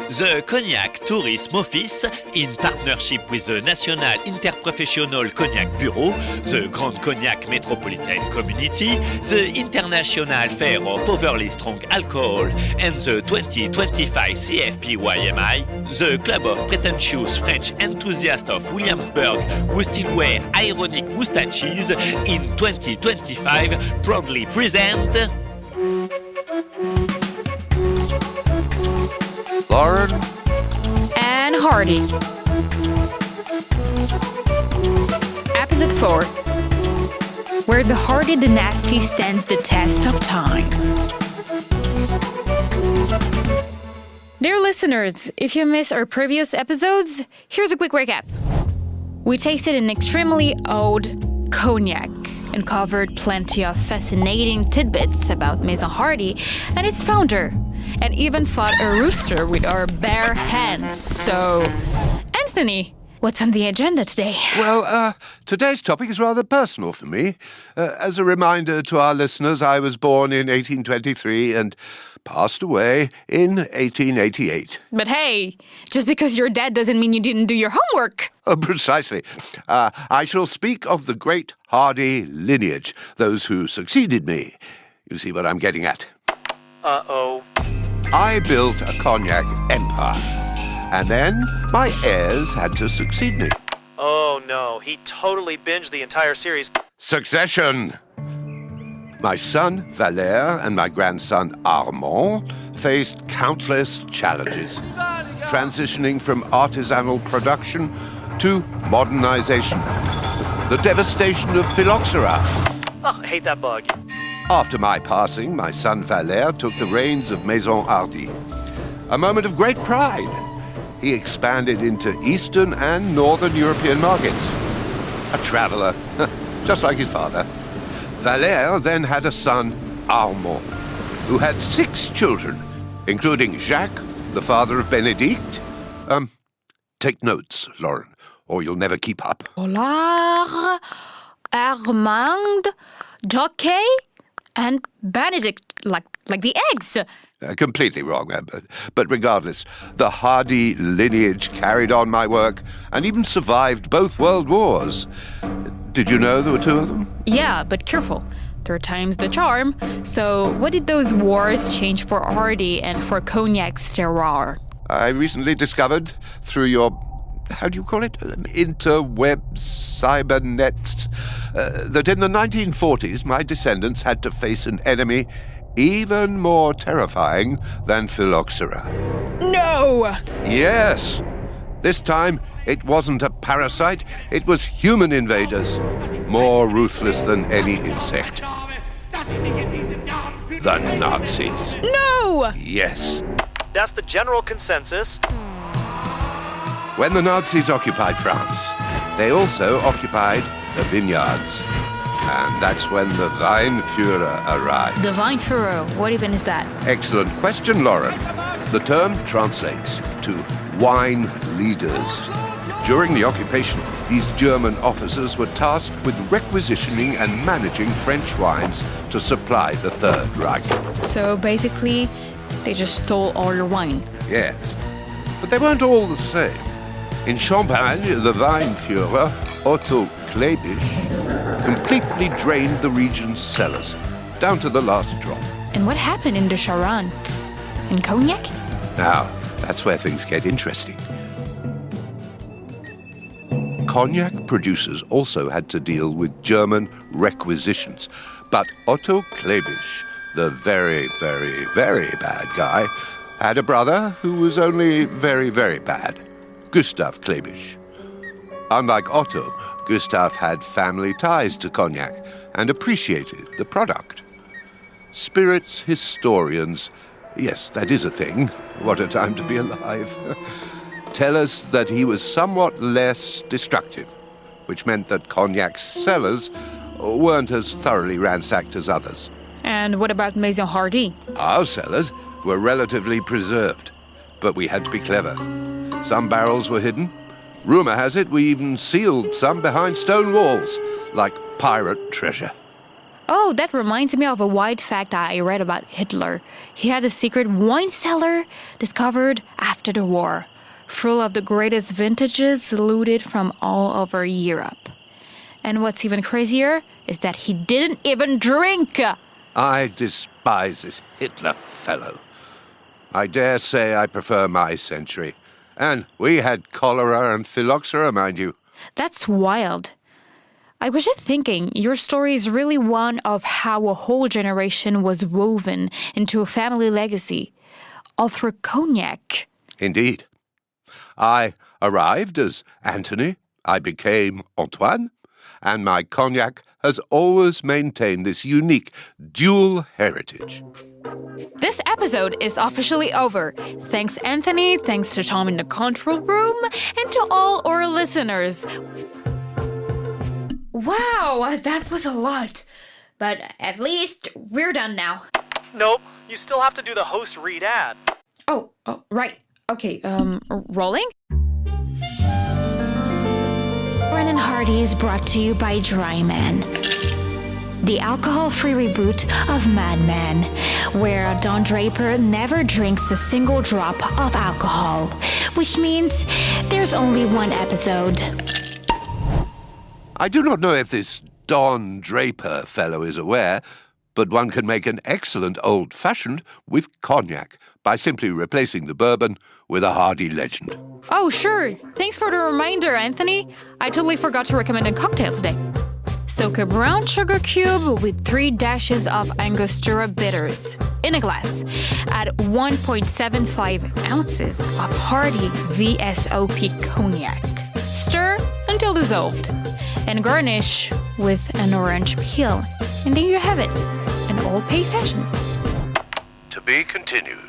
The Cognac Tourism Office, in partnership with the National Interprofessional Cognac Bureau, the Grand Cognac Metropolitan Community, the International Fair of Overly Strong Alcohol, and the 2025 CFPYMI, the Club of Pretentious French Enthusiasts of Williamsburg who still wear ironic moustaches, in 2025 proudly present... Lauren and Hardy. Episode 4, where the Hardy dynasty stands the test of time. Dear listeners, if you missed our previous episodes, here's a quick recap. We tasted an extremely old cognac and covered plenty of fascinating tidbits about Maison Hardy and its founder, and even fought a rooster with our bare hands. So, Anthony, what's on the agenda today? Well, today's topic is rather personal for me. As a reminder to our listeners, I was born in 1823 and passed away in 1888. But hey, just because you're dead doesn't mean you didn't do your homework. Oh, precisely. I shall speak of the great Hardy lineage, those who succeeded me. You see what I'm getting at? Uh-oh. I built a cognac empire, and then my heirs had to succeed me. Oh, no. He totally binged the entire series. Succession! My son, Valère, and my grandson, Armand, faced countless challenges, transitioning from artisanal production to modernization. The devastation of phylloxera. Oh, I hate that bug. After my passing, my son Valère took the reins of Maison Hardy. A moment of great pride. He expanded into Eastern and Northern European markets. A traveler, just like his father. Valère then had a son, Armand, who had 6 children, including Jacques, the father of Benedict. Take notes, Lauren, or you'll never keep up. Hollard, Armand, Jacques, and Benedict, like the eggs. Completely wrong, but regardless, the Hardy lineage carried on my work and even survived both world wars. Did you know there were 2 of them? Yeah, but careful. 3 times the charm. So what did those wars change for Hardy and for Cognac's terroir? I recently discovered through your, how do you call it, interweb cybernets, that in the 1940s my descendants had to face an enemy even more terrifying than phylloxera. No! Yes! This time, it wasn't a parasite, it was human invaders, more ruthless than any insect. The Nazis. No! Yes. That's the general consensus. When the Nazis occupied France, they also occupied the vineyards. And that's when the Wine Führer arrived. The Wine Führer, what even is that? Excellent question, Lauren. The term translates to wine leaders. During the occupation, these German officers were tasked with requisitioning and managing French wines to supply the Third Reich. So basically, they just stole all your wine. Yes, but they weren't all the same. In Champagne, the Wine Führer, Otto Klebisch, completely drained the region's cellars, down to the last drop. And what happened in the Charente? In Cognac? Now, that's where things get interesting. Cognac producers also had to deal with German requisitions. But Otto Klebisch, the very, very, very bad guy, had a brother who was only very, very bad, Gustav Klebisch. Unlike Otto, Gustav had family ties to cognac and appreciated the product. Spirits historians, yes, that is a thing, what a time to be alive, tell us that he was somewhat less destructive, which meant that cognac's cellars weren't as thoroughly ransacked as others. And what about Maison Hardy? Our cellars were relatively preserved, but we had to be clever. Some barrels were hidden. Rumor has it we even sealed some behind stone walls, like pirate treasure. Oh, that reminds me of a wild fact I read about Hitler. He had a secret wine cellar discovered after the war, full of the greatest vintages looted from all over Europe. And what's even crazier is that he didn't even drink. I despise this Hitler fellow. I dare say I prefer my century. And we had cholera and phylloxera, mind you. That's wild. I was just thinking, your story is really one of how a whole generation was woven into a family legacy, all through cognac. Indeed. I arrived as Anthony, I became Antoine, and my cognac has always maintained this unique dual heritage. This episode is officially over. Thanks, Anthony, thanks to Tom in the control room, and to all our listeners. Wow, that was a lot. But at least we're done now. Nope, you still have to do the host read ad. Oh, right. Okay, rolling? Lauren and Hardy is brought to you by Dry Man, the alcohol-free reboot of Mad Men, where Don Draper never drinks a single drop of alcohol, which means there's only one episode. I do not know if this Don Draper fellow is aware, but one can make an excellent old-fashioned with cognac by simply replacing the bourbon with a Hardy Legend. Oh, sure. Thanks for the reminder, Anthony. I totally forgot to recommend a cocktail today. Soak a brown sugar cube with 3 dashes of Angostura bitters in a glass. Add 1.75 ounces of Hardy VSOP cognac. Stir until dissolved. And garnish with an orange peel. And there you have it, an old-pay fashion. To be continued.